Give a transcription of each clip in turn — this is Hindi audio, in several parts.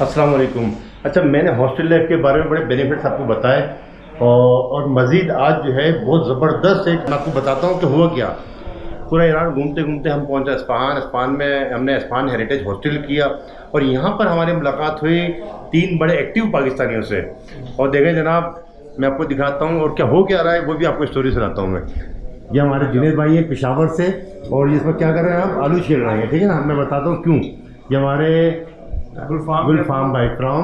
अस्सलाम वालेकुम। अच्छा, मैंने हॉस्टल लाइफ के बारे में बड़े बेनिफिट्स आपको बताए और मज़ीद आज जो है बहुत ज़बरदस्त एक मैं आपको बताता हूँ कि हुआ क्या। पूरा ईरान घूमते घूमते हम पहुँचे इस्फहान में हमने इस्फहान हेरिटेज हॉस्टल किया और यहाँ पर हमारी मुलाकात हुई 3 बड़े एक्टिव पाकिस्तानियों से। और देखें जनाब, मैं आपको दिखाता हूँ और क्या हो क्या रहा है वो भी आपको स्टोरी सुनाता हूँ मैं। ये हमारे जुनैद भाई हैं पेशावर से और इसमें क्या कर रहे हैं, आप आलू छील रहे हैं, ठीक है ना। मैं बताता हूँ क्यों। ये हमारे गुलफाम भाई फ्रॉम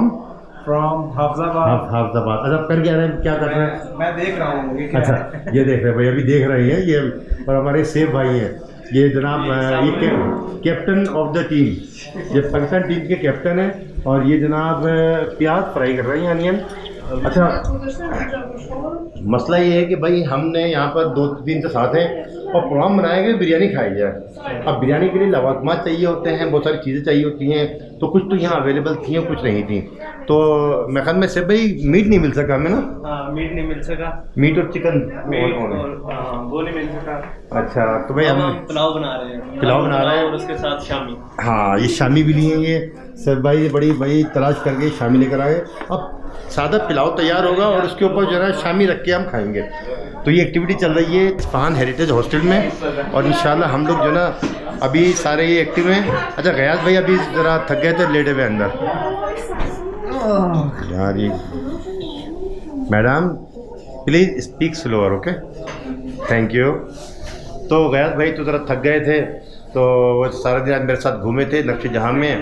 हाफजाबाद। अच्छा, कर क्या रहे हैं, क्या कर रहे हैं? मैं देख रहा हूँ। अच्छा, ये देख रहे हैं भाई, अभी देख रहे हैं ये। और हमारे सेब भाई हैं, ये जनाब ये कैप्टन ऑफ द टीम, ये पाकिस्तान टीम के कैप्टन हैं। और ये जनाब प्याज फ्राई कर रहे हैं, अनियन। अच्छा, मसला ये है कि भाई हमने यहाँ पर 2-3 से साथ हैं और प्रोग्राम बनाया कि बिरयानी खाई जाए। अब बिरयानी के लिए लवाजमात चाहिए होते हैं, बहुत सारी चीज़ें चाहिए होती हैं, तो कुछ तो यहाँ अवेलेबल थी और कुछ नहीं थी। तो मैं ख्याल में से भाई मीट नहीं मिल सका हमें ना। हाँ, मीट नहीं मिल सका। मीट और चिकन वो नहीं मिल सका। अच्छा, तो भाई हम पुलाव बना रहे हैं। पुलाव बना रहे हैं और उसके साथ शामी। हाँ, ये शामी भी लिए ये सब भाई, बड़ी भाई तलाश करके शामी लेकर आए। अब सादा पुलाव तैयार होगा और उसके ऊपर जो है शामी रख के हम खाएंगे। तो ये एक्टिविटी चल रही है इस्फहान हेरिटेज हॉस्टल में और इंशाल्लाह हम लोग जो ना अभी सारे ये एक्टिव हैं। अच्छा, गयास भाई अभी ज़रा थक गए थे, लेटे हुए अंदर यार। ये madam please speak slower, okay, thank you. तो गयास भाई तो ज़रा थक गए थे, तो वो सारा दिन आज मेरे साथ घूमे थे नक्शे जहाँ में।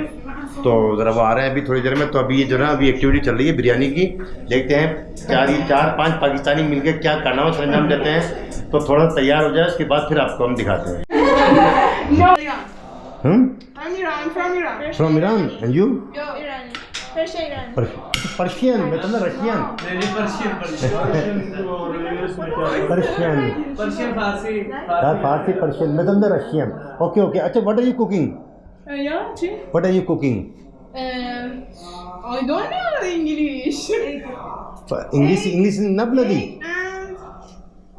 तो ज़रा वो आ रहे हैं अभी थोड़ी देर में। तो अभी ये जो ना अभी एक्टिविटी चल रही है बिरयानी की, देखते हैं 4-5 पाकिस्तानी मिलकर क्या कारनामा सरंजाम देते हैं। तो थोड़ा तैयार हो जाए, उसके बाद फिर आपको हम दिखाते हैं। From Iran and you? Persian. मैं तो रशियन। फारसी पर्शियन। मैं तो रशियन। Okay okay. अच्छा, what are you cooking? What are you cooking? I don't know English. English not bloody.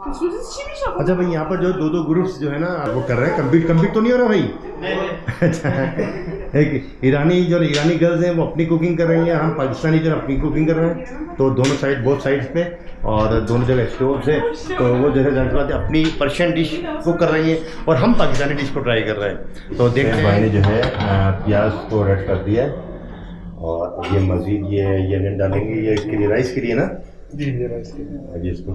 अच्छा भाई, यहाँ पर जो 2 ग्रुप्स जो है ना वो कर रहे हैं, कम्पीट तो नहीं हो रहा भाई? अच्छा, एक ईरानी गर्ल्स हैं वो अपनी कुकिंग कर रही हैं, हम पाकिस्तानी जो अपनी कुकिंग कर रहे हैं। तो दोनों साइड, बोथ साइड्स पे और दोनों जगह स्टोव से, तो वो जो है जाहिर बात है अपनी पर्शियन डिश कुक कर रही हैं और हम पाकिस्तानी डिश को ट्राई कर रहे हैं। तो देखते हैं। भाई ने जो है प्याज को रेड कर दिया और ये मज़ीद ये अनियन डालेंगे। ये इसके लिए राइस के लिए ना जी, राइस के लिए। इसको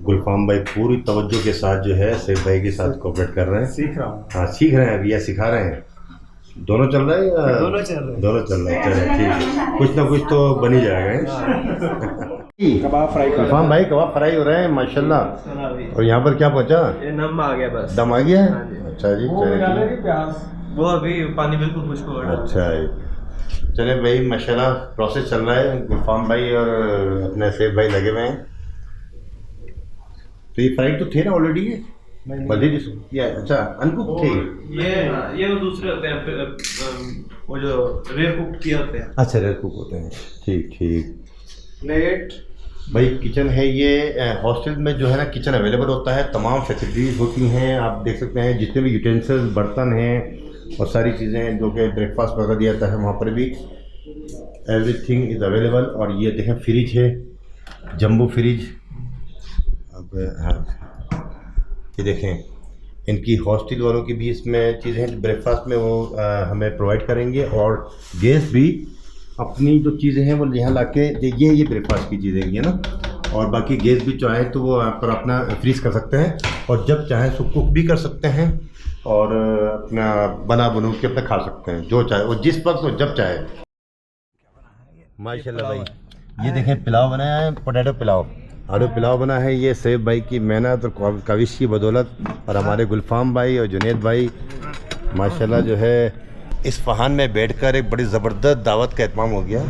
गुलफाम भाई पूरी तवज्जो के साथ जो है सेब भाई के साथ कोऑपरेट कर रहे हैं। सीख रहा हूँ। हाँ, सीख रहे हैं अभी या सिखा रहे हैं? दोनों चल रहा है या दोनों चल रहे हैं? दोनों चल रहे हैं, चलिए ठीक है, कुछ ना कुछ तो बन ही जाएगा। कबाब फ्राई कर। गुलफाम भाई कबाब फ्राई हो रहे हैं माशाल्लाह। और यहाँ पर क्या पहुँचा? ये नम आ गया बस। दम आ गया है? हाँ जी। अच्छा जी, चलिए। वो अभी पानी बिल्कुल खुश्क हो रहा है। अच्छा है, चले भाई माशाल्लाह प्रोसेस चल रहा है। गुलफाम भाई और अपने सेब भाई लगे हुए हैं। तो ये फ्राई तो थे ना ऑलरेडी, मजीद इसको अच्छा अनकुक थे ये वो दूसरे होते हैं, वो जो रेयर कुक किए होते हैं। अच्छा, रेयर कुक होते हैं, ठीक ठीक। प्लेट भाई किचन है ये। हॉस्टल में जो है ना किचन अवेलेबल होता है, तमाम फैसिलिटीज़ होती हैं। आप देख सकते हैं जितने भी यूटेंसिल्स, बर्तन हैं और सारी चीज़ें जो कि ब्रेकफास्ट वगैरह दिया जाता है वहाँ पर भी एवरीथिंग इज़ अवेलेबल। और ये देखें फ्रिज है, जंबो फ्रिज। अब हाँ, ये देखें इनकी हॉस्टल वालों की भी इसमें चीज़ें हैं, ब्रेकफास्ट में वो हमें प्रोवाइड करेंगे। और गेस्ट भी अपनी जो चीज़ें हैं वो यहाँ ला के ये ब्रेकफास्ट की चीज़ें हैं ना। और बाकी गेस्ट भी चाहें तो वो यहाँ पर अपना फ्रीज कर सकते हैं और जब चाहें सो कुक भी कर सकते हैं और अपना बना बनू के अपना खा सकते हैं, जो चाहे वो जिस वक्त वो जब चाहे। माशाल्लाह भाई, ये देखें पुलाव बनाया है, पोटैटो पुलाव, आलू पुलाव बना है। ये सेब भाई की मेहनत और काविश की बदौलत और हमारे गुलफाम भाई और जुनैद भाई माशाल्लाह जो है इस्फहान में बैठकर एक बड़ी ज़बरदस्त दावत का एहतमाम हो गया।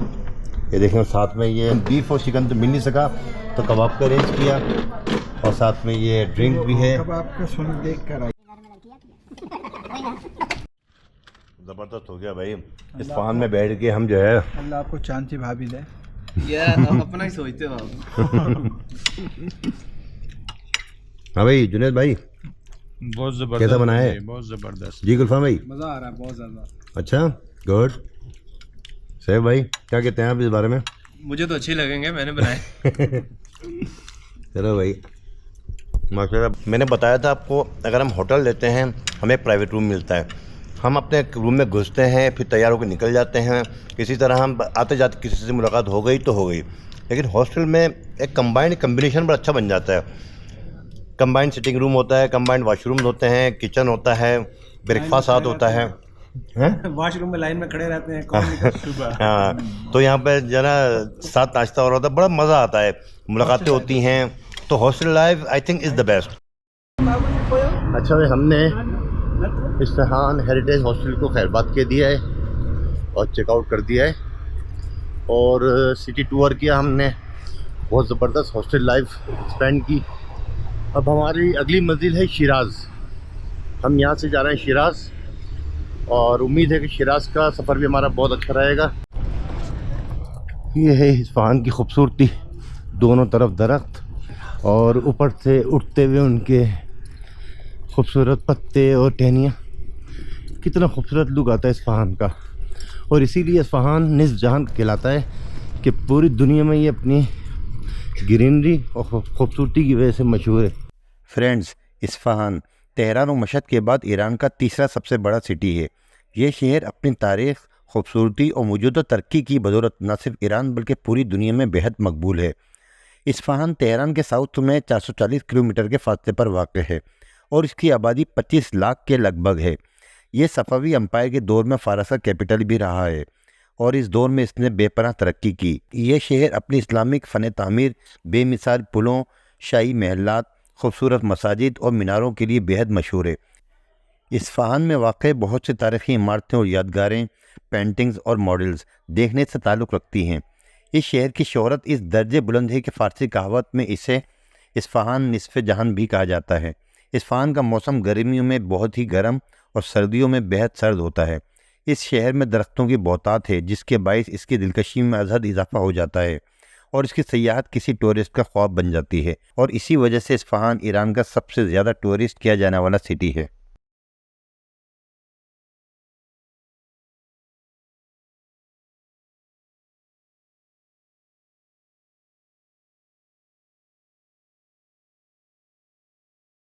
ये देखें साथ में ये बीफ और चिकन तो मिल नहीं सका तो कबाब का अरेंज किया और साथ में ये ड्रिंक भी है। कबाब का सुन देख कर ज़बरदस्त हो गया भाई। इस्फहान में बैठ के हम जो है अल्लाह आपको चांदी भाभी दे। अपना ही सोचते हो आप। हाँ भाई जुनैद भाई, बहुत जबरदस्त कैसा बना है? बहुत जबरदस्त। जी गुलफाम भाई, मज़ा आ रहा है बहुत ज़्यादा। अच्छा, गुड। सैफ भाई क्या कहते हैं आप इस बारे में? मुझे तो अच्छे लगेंगे, मैंने बनाए। चलो भाई, माशाल्लाह। मैंने बताया था आपको, अगर हम होटल लेते हैं हमें प्राइवेट रूम मिलता है, हम अपने रूम में घुसते हैं, फिर तैयार होकर निकल जाते हैं, किसी तरह हम आते जाते किसी से मुलाकात हो गई तो हो गई। लेकिन हॉस्टल में एक कम्बिनेशन बड़ा अच्छा बन जाता है। कंबाइंड सिटिंग रूम होता है, कंबाइंड वॉशरूम होते हैं, किचन होता है, ब्रेकफास्ट साथ होता है। वॉशरूम में लाइन में खड़े रहते हैं, कौन सुबह। हाँ, तो यहाँ पे जरा साथ नाश्ता हो रहा होता है, बड़ा मज़ा आता है, मुलाकातें होती हैं। तो hostel life I think is the best. अच्छा भाई, हमने इस्फहान हेरिटेज हॉस्टल को खैरबाद के दिया है और चेकआउट कर दिया है और सिटी टूर किया हमने, बहुत ज़बरदस्त हॉस्टल लाइफ स्पेंड की। अब हमारी अगली मंजिल है शिराज़। हम यहाँ से जा रहे हैं शिराज़ और उम्मीद है कि शिराज़ का सफ़र भी हमारा बहुत अच्छा रहेगा। ये है इस्फहान की खूबसूरती, दोनों तरफ दरख्त और ऊपर से उठते हुए उनके खूबसूरत पत्ते और टहनियाँ। कितना खूबसूरत लुक आता है इस्फहान का, और इसीलिए इस्फहान निस्फ जहान कहलाता है कि पूरी दुनिया में ये अपनी ग्रीनरी और खूबसूरती की वजह से मशहूर है। फ्रेंड्स, इस्फहान तेहरान और मशहद के बाद ईरान का तीसरा सबसे बड़ा सिटी है। ये शहर अपनी तारीख़, खूबसूरती और मौजूदा तरक्की की बदौलत न सिर्फ ईरान बल्कि पूरी दुनिया में बेहद मकबूल है। इस्फहान तेहरान के साउथ में 440 किलोमीटर के फासले पर वाक़ है और इसकी आबादी 25 लाख के लगभग है। ये सफ़वी एम्पायर के दौर में फ़ारस का कैपिटल भी रहा है और इस दौर में इसने बेपनाह तरक्की की। ये शहर अपनी इस्लामिक फ़न तामीर, बेमिसाल पुलों, शाही महलात, खूबसूरत मसाजिद और मीनारों के लिए बेहद मशहूर है। इस्फहान में वाक़ बहुत सी तारीख़ी इमारतें और यादगारें, पेंटिंग्स और मॉडल्स देखने से ताल्लुक़ रखती हैं। इस शहर की शोहरत इस दर्जे बुलंद है कि फ़ारसी कहावत में इसे इस्फहान निस्फ़े जहान भी कहा जाता है। इस्फहान का मौसम गर्मियों में बहुत ही गर्म और सर्दियों में बेहद सर्द होता है। इस शहर में दरख्तों की बहुतात है जिसके बायस इसकी दिलकशी में अज़हद इजाफा हो जाता है और इसकी सयाहत किसी टूरिस्ट का ख्वाब बन जाती है, और इसी वजह से इस्फहान ईरान का सबसे ज़्यादा टूरिस्ट किया जाने वाला सिटी है।